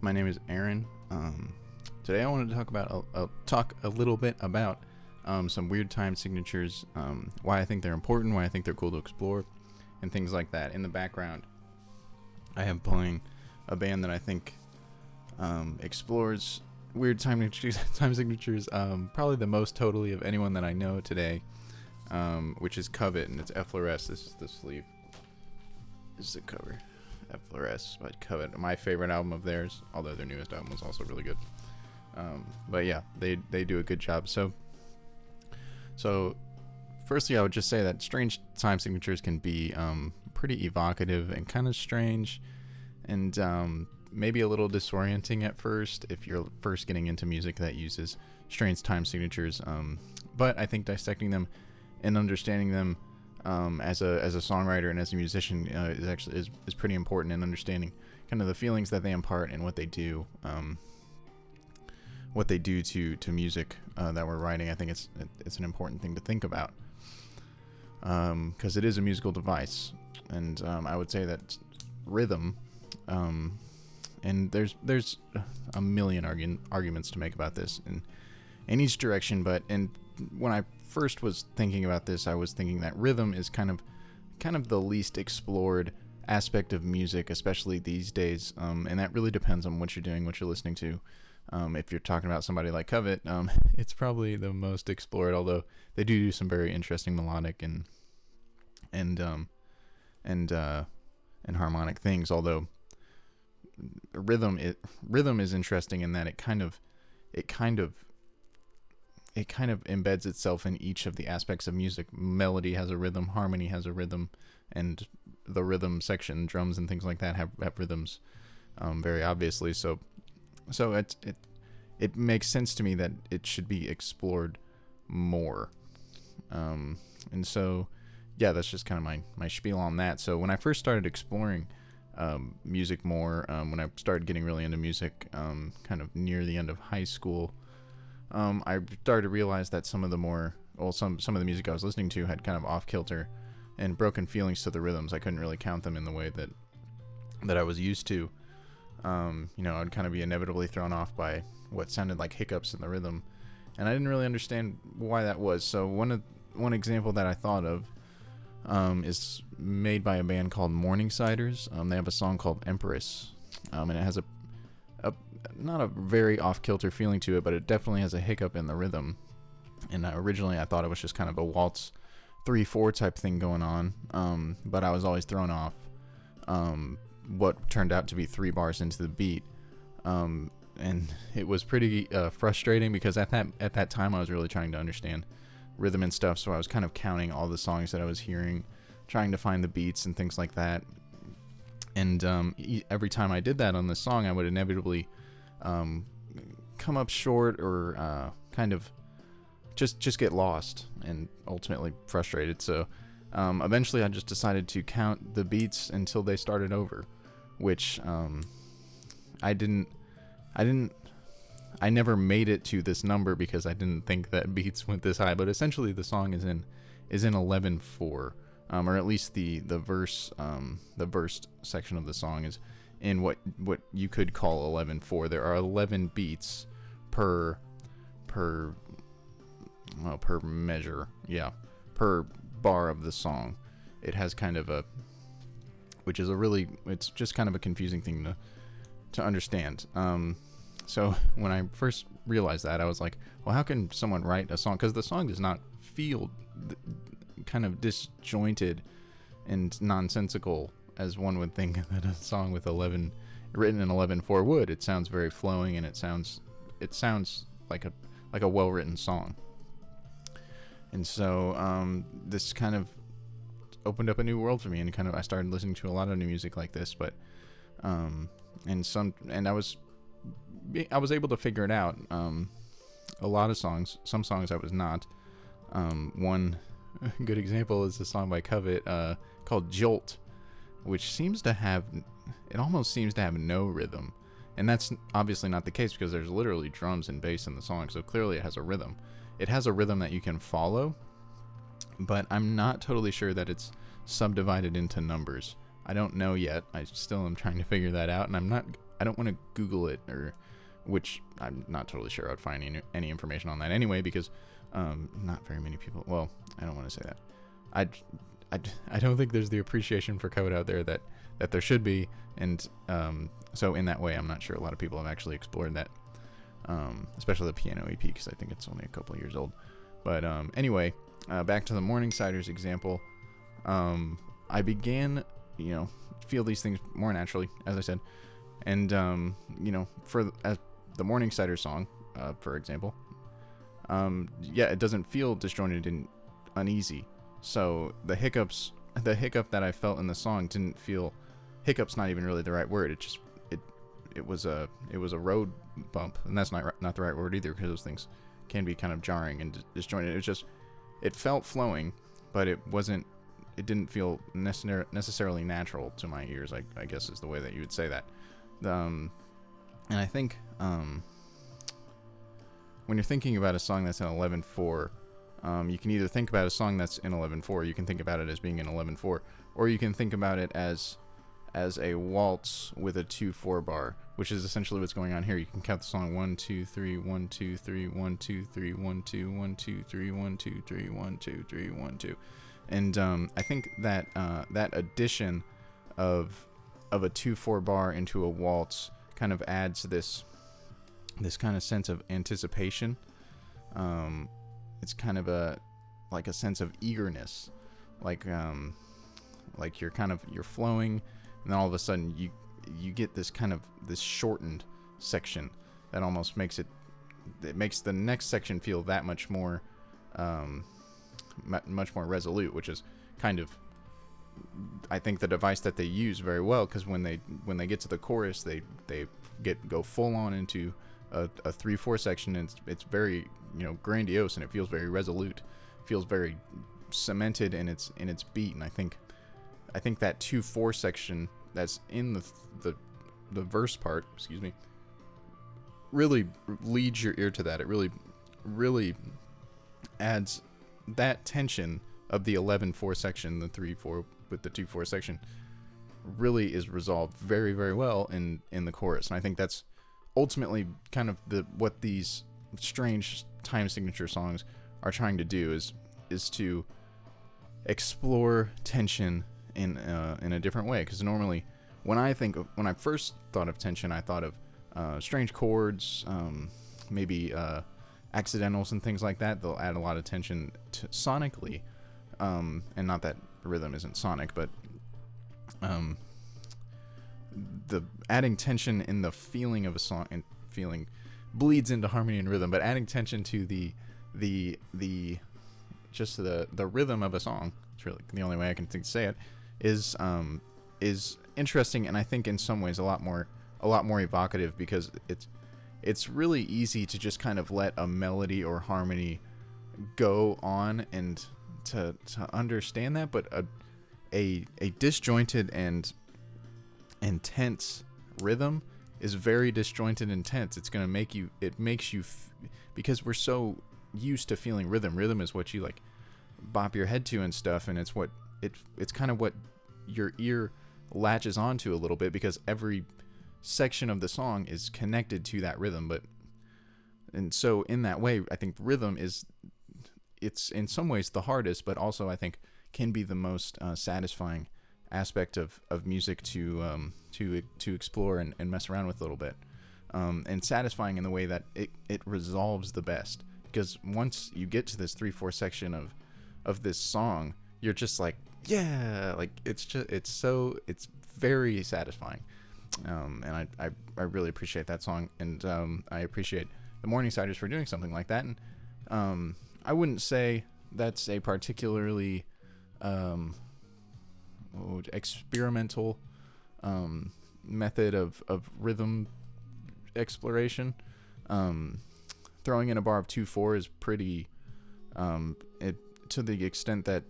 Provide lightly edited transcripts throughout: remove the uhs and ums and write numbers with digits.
My name is Aaron. Today I wanted to talk a little bit about some weird time signatures, why I think they're important, why I think they're cool to explore, and things like that. In the background, I am playing a band that I think explores weird time signatures, probably the most totally of anyone that I know today, which is Covet, and it's FLRS. This is the sleeve. This is the cover. FLRS by Covet, my favorite album of theirs, although their newest album was also really good. But yeah, they do a good job. So firstly, I would just say that strange time signatures can be pretty evocative and kind of strange, and maybe a little disorienting at first if you're first getting into music that uses strange time signatures. But I think dissecting them and understanding them as a songwriter and as a musician is pretty important in understanding kind of the feelings that they impart and what they do to music that we're writing. I think it's an important thing to think about, because it is a musical device, and I would say that rhythm, and there's a million arguments to make about this in each direction, but when I first was thinking about this, I was thinking that rhythm is kind of the least explored aspect of music, especially these days, and that really depends on what you're doing, what you're listening to. If you're talking about somebody like Covet, it's probably the most explored, although they do some very interesting melodic and harmonic things. Although rhythm is interesting in that it kind of embeds itself in each of the aspects of music. Melody has a rhythm, harmony has a rhythm, and the rhythm section, drums and things like that, have rhythms, very obviously. So it makes sense to me that it should be explored more. And so, yeah, that's just kind of my spiel on that. So when I first started exploring music more, when I started getting really into music, kind of near the end of high school, I started to realize that some of the music I was listening to had kind of off-kilter and broken feelings to the rhythms. I couldn't really count them in the way that I was used to. I'd kind of be inevitably thrown off by what sounded like hiccups in the rhythm, and I didn't really understand why that was. So one example that I thought of is made by a band called Morningsiders. They have a song called Empress, and it has not a very off-kilter feeling to it, but it definitely has a hiccup in the rhythm. And originally I thought it was just kind of a waltz 3/4 type thing going on, but I was always thrown off what turned out to be 3 bars into the beat, and it was pretty frustrating, because at that time I was really trying to understand rhythm and stuff, so I was kind of counting all the songs that I was hearing, trying to find the beats and things like that. And every time I did that on the song, I would inevitably come up short, or kind of just get lost and ultimately frustrated. So eventually I just decided to count the beats until they started over, which I never made it to this number because I didn't think that beats went this high. But essentially the song is in 11/4. Or at least the verse section of the song is in what you could call 11/4. There are 11 beats per measure, per bar of the song. It has kind of it's just kind of a confusing thing to understand. So when I first realized that, I was like, well, how can someone write a song? Because the song does not feel kind of disjointed and nonsensical as one would think that a song with written in 11/4 would. It sounds very flowing, and it sounds like a well-written song. And so this kind of opened up a new world for me, and kind of I started listening to a lot of new music like this. But and I was able to figure it out. A lot of songs, some songs I was not. One good example is a song by Covet called Jolt, which almost seems to have no rhythm. And that's obviously not the case, because there's literally drums and bass in the song, so clearly it has a rhythm. It has a rhythm that you can follow, but I'm not totally sure that it's subdivided into numbers. I don't know yet. I still am trying to figure that out, and I'm not don't want to Google it, or which I'm not totally sure I'd find any information on that anyway, because not very many people. Well, I don't want to say that. I don't think there's the appreciation for code out there that there should be, and so in that way, I'm not sure a lot of people have actually explored that, especially the piano EP, because I think it's only a couple of years old. But anyway, back to the Morningsiders example. I began, feel these things more naturally, as I said, and for the Morningsiders song, for example, it doesn't feel disjointed and uneasy. So the hiccup that I felt in the song didn't feel, hiccup's not even really the right word. It was a road bump, and that's not the right word either, because those things can be kind of jarring and disjointed. It felt flowing, but it didn't feel necessarily natural to my ears, I guess is the way that you would say that. And I think when you're thinking about a song that's in 11/4, you can either think about a song that's in 11/4, you can think about it as being in 11/4, or you can think about it as a waltz with a 2/4 bar, which is essentially what's going on here. You can count the song 1 2 3 1 2 3 1 2 3 1 2 1 2 3 1 2 3 1 2 3 1 2, and I think that that addition of a 2/4 bar into a waltz kind of adds this kind of sense of anticipation. It's kind of like a sense of eagerness, like you're flowing, and then all of a sudden you get this kind of this shortened section that almost makes the next section feel that much more resolute, which is kind of, I think, the device that they use very well, because when they get to the chorus, they go full on into a 3/4 section, and it's very grandiose, and it feels very resolute, feels very cemented in its beat. And I think that 2/4 section that's in the verse part, really leads your ear to that. It really adds that tension of the 11/4 section, the 3/4 with the 2/4 section, really is resolved very, very well in the chorus. And I think that's ultimately kind of what these strange time signature songs are trying to do, is to explore tension in a different way. Because normally, when I first thought of tension, I thought of strange chords, maybe accidentals and things like that. They'll add a lot of tension sonically, and not that rhythm isn't sonic, but the adding tension in the feeling of a song, and feeling bleeds into harmony and rhythm, but adding tension to the rhythm of a song, it's really the only way I can think to say it, is interesting, and I think in some ways a lot more evocative, because it's really easy to just kind of let a melody or harmony go on and to understand that, but a disjointed and intense rhythm is very disjointed and tense. It's gonna make you, because we're so used to feeling rhythm. Rhythm is what you like bop your head to and stuff, and it's kind of what your ear latches onto a little bit, because every section of the song is connected to that rhythm. And so in that way, I think rhythm it's in some ways the hardest, but also I think can be the most satisfying aspect of music to explore and mess around with a little bit, and satisfying in the way that it resolves the best, because once you get to this 3/4 section of this song, you're just like, yeah, like it's very satisfying, and I really appreciate that song, and I appreciate the Morningsiders for doing something like that. And I wouldn't say that's a particularly experimental method of rhythm exploration. Throwing in a bar of 2/4 is pretty, to the extent that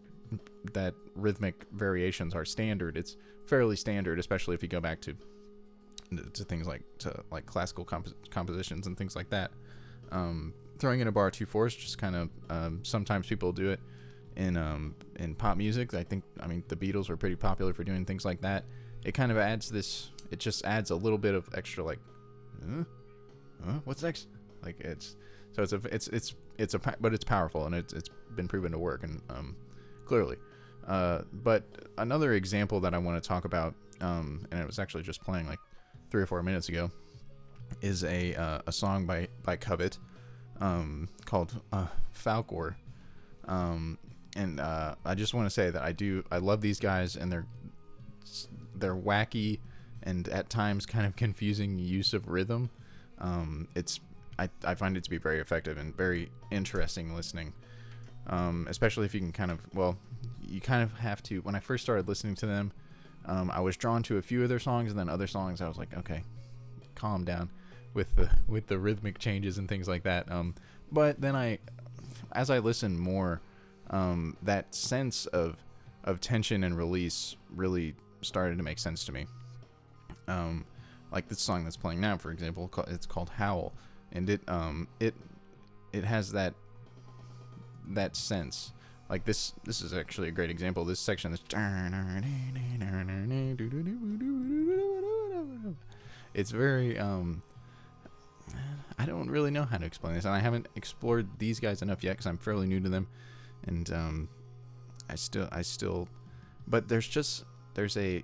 rhythmic variations are standard. It's fairly standard, especially if you go back to things like classical compositions and things like that. Throwing in a bar of 2/4 is just kind of, sometimes people do it in pop music. I mean the Beatles were pretty popular for doing things like that. It kind of adds this it just adds a little bit of extra like, what's next? Like but it's powerful, and it's been proven to work, and clearly. But another example that I want to talk about, and it was actually just playing like 3 or 4 minutes ago, is a song by Covet, called Falcor. And I just want to say that I love these guys, and they're wacky and at times kind of confusing use of rhythm. I find it to be very effective and very interesting listening, especially if you can you kind of have to. When I first started listening to them, I was drawn to a few of their songs, and then other songs I was like, okay, calm down with the rhythmic changes and things like that. But then as I listened more, that sense of tension and release really started to make sense to me. Like this song that's playing now, for example, it's called Howl, and it has that sense. Like this is actually a great example. This section, it's very I don't really know how to explain this, and I haven't explored these guys enough yet because I'm fairly new to them, and I still, but there's a,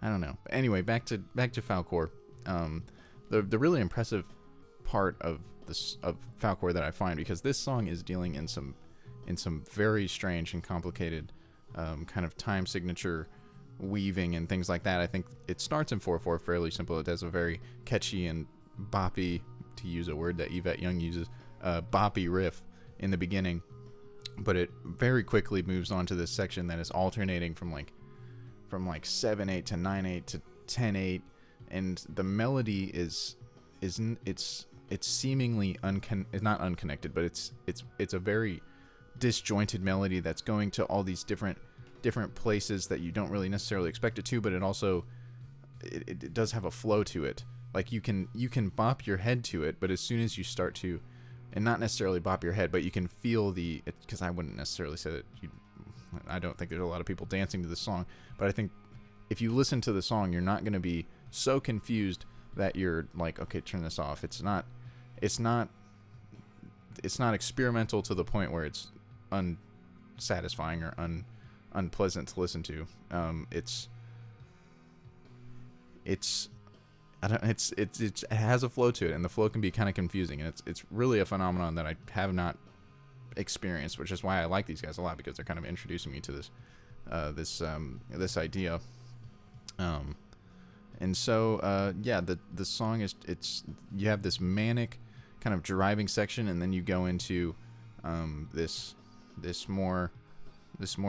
I don't know. Anyway, back to Falcor. The really impressive part of Falcor that I find, because this song is dealing in some very strange and complicated kind of time signature weaving and things like that. I think it starts in 4/4, fairly simple. It has a very catchy and boppy, to use a word that Yvette Young uses, boppy riff in the beginning, but it very quickly moves on to this section that is alternating from like 7/8 to 9/8 to 10/8, and the melody is seemingly it's not unconnected, but it's a very disjointed melody that's going to all these different places that you don't really necessarily expect it to, but it also it does have a flow to it. Like you can bop your head to it, but as soon as you start to, and not necessarily bop your head, but you can feel because I wouldn't necessarily say that I don't think there's a lot of people dancing to this song, but I think if you listen to the song, you're not going to be so confused that you're like, okay, turn this off. It's not experimental to the point where it's unsatisfying or unpleasant to listen to. It has a flow to it, and the flow can be kind of confusing, and it's really a phenomenon that I have not experienced, which is why I like these guys a lot, because they're kind of introducing me to this idea. And so the song is, you have this manic kind of driving section, and then you go into this more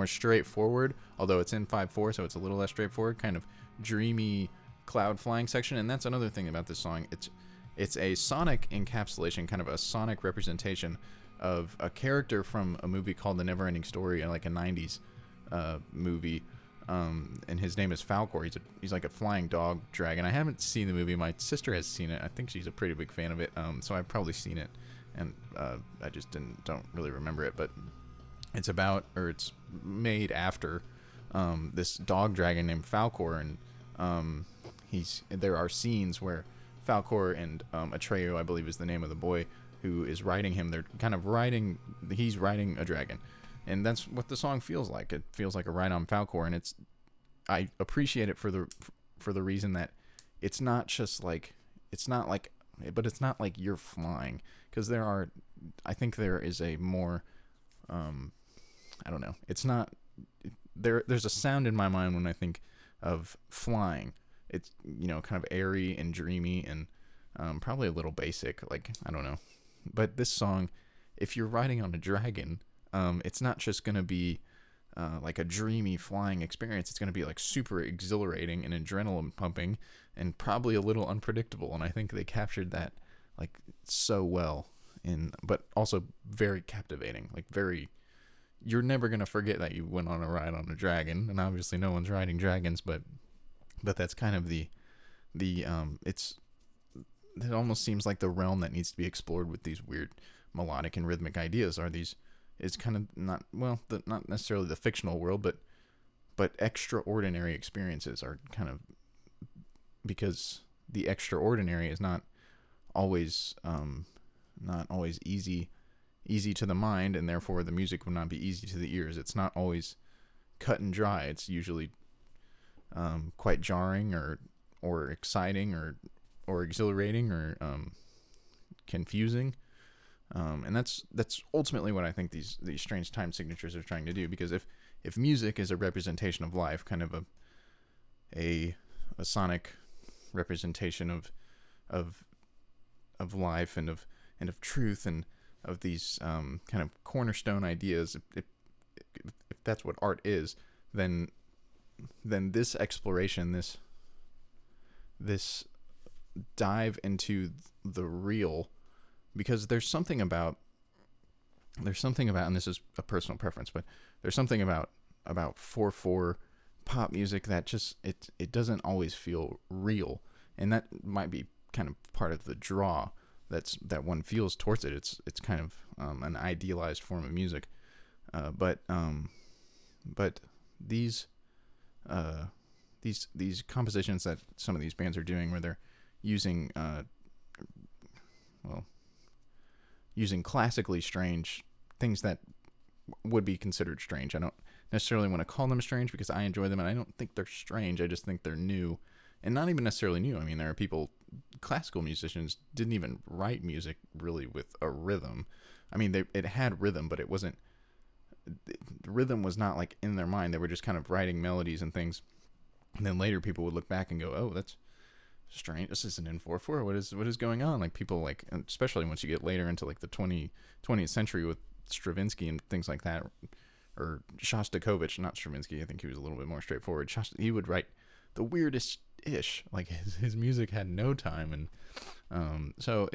straightforward, although it's in 5/4, so it's a little less straightforward, kind of dreamy cloud flying section. And that's another thing about this song. It's a sonic encapsulation, kind of a sonic representation of a character from a movie called The Neverending Story, like a 90s movie. And his name is Falcor. He's like a flying dog dragon. I haven't seen the movie. My sister has seen it. I think she's a pretty big fan of it. So I've probably seen it, and I just don't really remember it. But it's made after this dog dragon named Falcor, and there are scenes where Falcor and Atreyu, I believe is the name of the boy who is riding him. He's riding a dragon. And that's what the song feels like. It feels like a ride on Falcor, and I appreciate it for the reason that it's not like you're flying, because I think there is a more, I don't know. It's not there's a sound in my mind when I think of flying. It's, kind of airy and dreamy and probably a little basic, like, I don't know. But this song, if you're riding on a dragon, it's not just going to be like a dreamy flying experience. It's going to be like super exhilarating and adrenaline pumping and probably a little unpredictable. And I think they captured that like so well, but also very captivating. Like you're never going to forget that you went on a ride on a dragon. And obviously no one's riding dragons, but that's kind of it almost seems like the realm that needs to be explored with these weird melodic and rhythmic ideas is kind of not necessarily the fictional world, but but extraordinary experiences are kind of, because the extraordinary is always not always easy to the mind, and therefore the music will not be easy to the ears. It's not always cut and dry. It's usually quite jarring or exciting or exhilarating or confusing. And that's ultimately what I think these strange time signatures are trying to do. Because if music is a representation of life, kind of a sonic representation of life and of truth and of these kind of cornerstone ideas, if that's what art is, then this exploration, this dive into the real, because there's something about, and this is a personal preference, but there's something about 4/4 pop music that just it doesn't always feel real, and that might be kind of part of the draw that one feels towards it. It's kind of an idealized form of music, but these compositions that some of these bands are doing, where they're using using classically strange things that would be considered strange. I don't necessarily want to call them strange because I enjoy them, and I don't think they're strange. I just think they're new, and not even necessarily new. I mean, there are classical musicians didn't even write music really with a rhythm. I mean, it had rhythm, but it wasn't. The rhythm was not like in their mind. They were just kind of writing melodies and things, and then later people would look back and go, "Oh, that's strange. This isn't in 4/4. What is going on?" Like people like, especially once you get later into like the 20th century with Stravinsky and things like that, or Shostakovich, not Stravinsky. I think he was a little bit more straightforward. He would write the weirdest ish. Like his music had no time, and so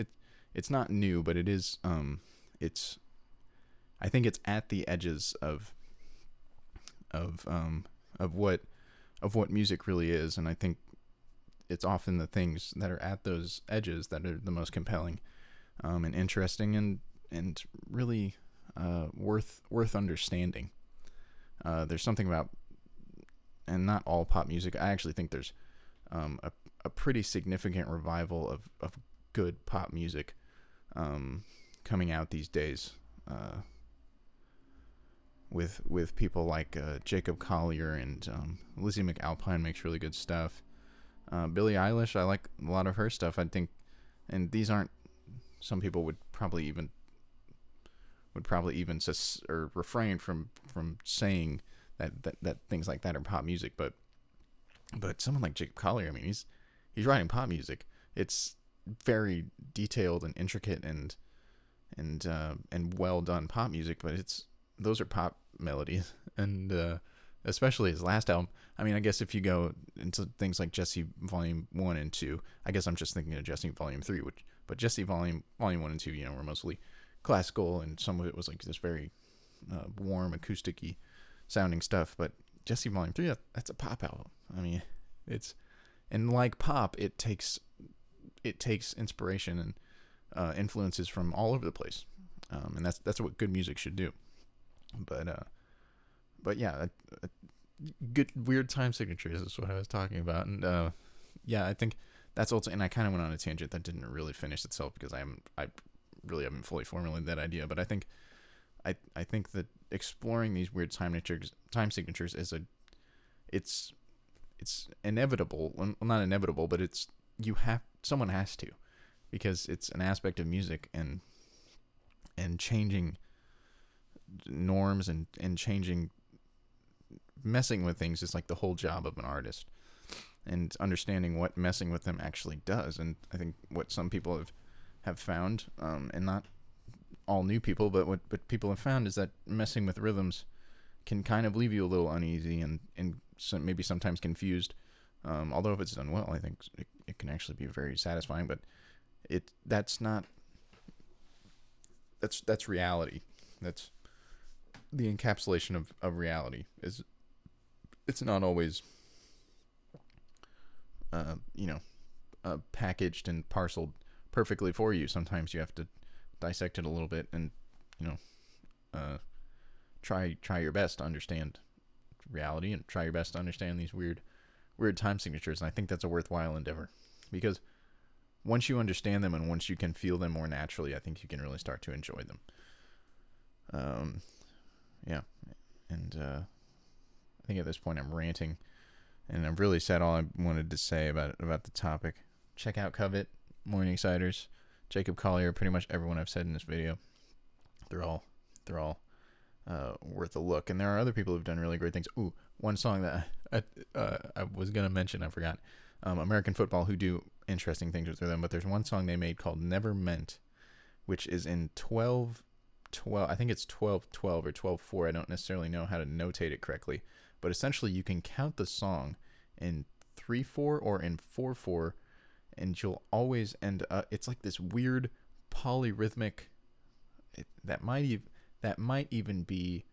it's not new, but it is. I think it's at the edges of what music really is, and I think it's often the things that are at those edges that are the most compelling, and interesting, and really worth understanding. There's something about, and not all pop music. I actually think there's a pretty significant revival of good pop music coming out these days. With people like Jacob Collier and Lizzie McAlpine makes really good stuff. Billie Eilish, I like a lot of her stuff. I think, and these aren't. Some people would probably even or refrain from saying that things like that are pop music. But someone like Jacob Collier, I mean, he's writing pop music. It's very detailed and intricate and well done pop music, but those are pop melodies, and especially his last album. I mean, I guess if you go into things like Jesse Volume 1 and 2, I guess I'm just thinking of Jesse Volume 3, but Jesse Volume 1 and 2, were mostly classical, and some of it was like this very warm, acoustic-y sounding stuff. But Jesse Volume 3, that's a pop album. I mean, and like pop, it takes inspiration and influences from all over the place, and that's what good music should do. But yeah, good weird time signatures is what I was talking about, and yeah, I think that's also. And I kind of went on a tangent that didn't really finish itself because I really haven't fully formulated that idea. But I think that exploring these weird time signatures is it's inevitable. Well, not inevitable, but someone has to, because it's an aspect of music and changing norms and changing, messing with things is like the whole job of an artist, and understanding what messing with them actually does. And I think what some people have found, and not all new people, but what people have found is that messing with rhythms can kind of leave you a little uneasy and maybe sometimes confused. Although if it's done well, I think it can actually be very satisfying. But that's reality. That's the encapsulation of reality. It's not always packaged and parceled perfectly for you. Sometimes you have to dissect it a little bit and try your best to understand reality and try your best to understand these weird time signatures. And I think that's a worthwhile endeavor, because once you understand them and once you can feel them more naturally, I think you can really start to enjoy them. Yeah, and I think at this point I'm ranting, and I've really said all I wanted to say about the topic. Check out Covet, Morning Ciders, Jacob Collier, pretty much everyone I've said in this video. They're all worth a look, and there are other people who've done really great things. Ooh, one song that I was gonna mention, I forgot. American Football, who do interesting things with them, but there's one song they made called Never Meant, which is in 12, I think it's 12/12 or 12/4. I don't necessarily know how to notate it correctly, but essentially you can count the song in 3/4 or in 4/4, and you'll always end up, it's like this weird polyrhythmic, that might even be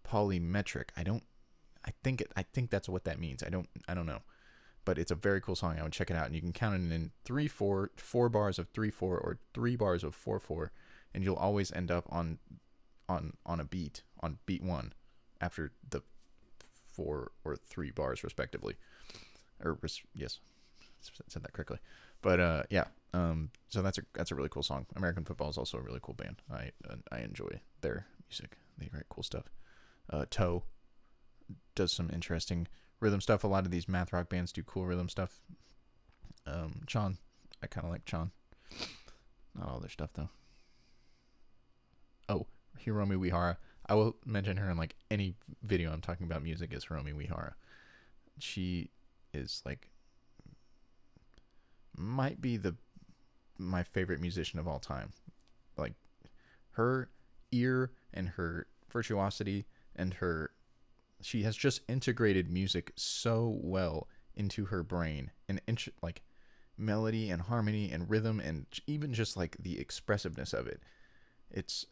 polymetric. I think that's what that means. I don't know, but it's a very cool song. I would check it out, and you can count it in 3/4, 4 bars of 3/4, or 3 bars of 4/4, and you'll always end up on a beat, on beat 1, after the 4 or 3 bars respectively. Yes, said that correctly. But yeah, so that's a really cool song. American Football is also a really cool band. I enjoy their music. They write cool stuff. Toe does some interesting rhythm stuff. A lot of these math rock bands do cool rhythm stuff. Chan, I kind of like Chan. Not all their stuff though. Oh, Hiromi Wihara. I will mention her in like any video I'm talking about music is Hiromi Wihara. She is like, might be my favorite musician of all time. Like, her ear and her virtuosity and she has just integrated music so well into her brain, and like melody and harmony and rhythm and even just like the expressiveness of it. It's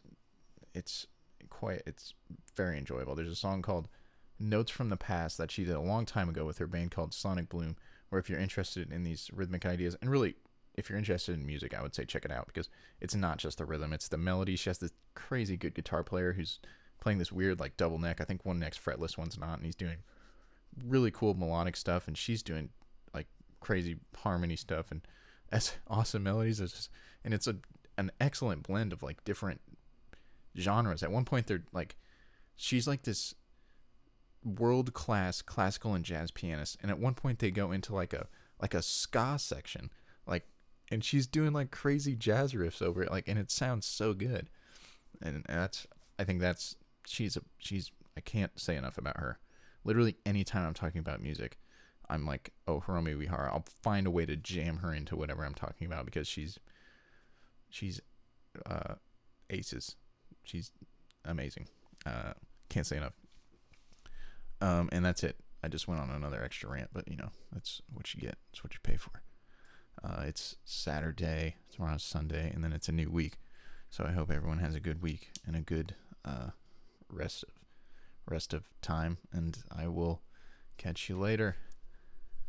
very enjoyable. There's a song called Notes from the Past that she did a long time ago with her band called Sonic Bloom, where if you're interested in these rhythmic ideas, and really if you're interested in music, I would say check it out, because it's not just the rhythm, it's the melody. She has this crazy good guitar player who's playing this weird like double neck. I think one neck's fretless, one's not, and he's doing really cool melodic stuff, and she's doing like crazy harmony stuff and awesome melodies. And it's an excellent blend of like different genres. At one point they're like, she's like this world-class classical and jazz pianist, and at one point they go into like a ska section, like, and she's doing like crazy jazz riffs over it, like, and it sounds so good. And she's I can't say enough about her. Literally anytime I'm talking about music, I'm like, oh, Hiromi Wihara. I'll find a way to jam her into whatever I'm talking about, because she's aces. She's amazing. Can't say enough. And that's it. I just went on another extra rant, but that's what you get. It's what you pay for. It's Saturday, tomorrow's Sunday, and then it's a new week. So I hope everyone has a good week and a good rest of time, and I will catch you later.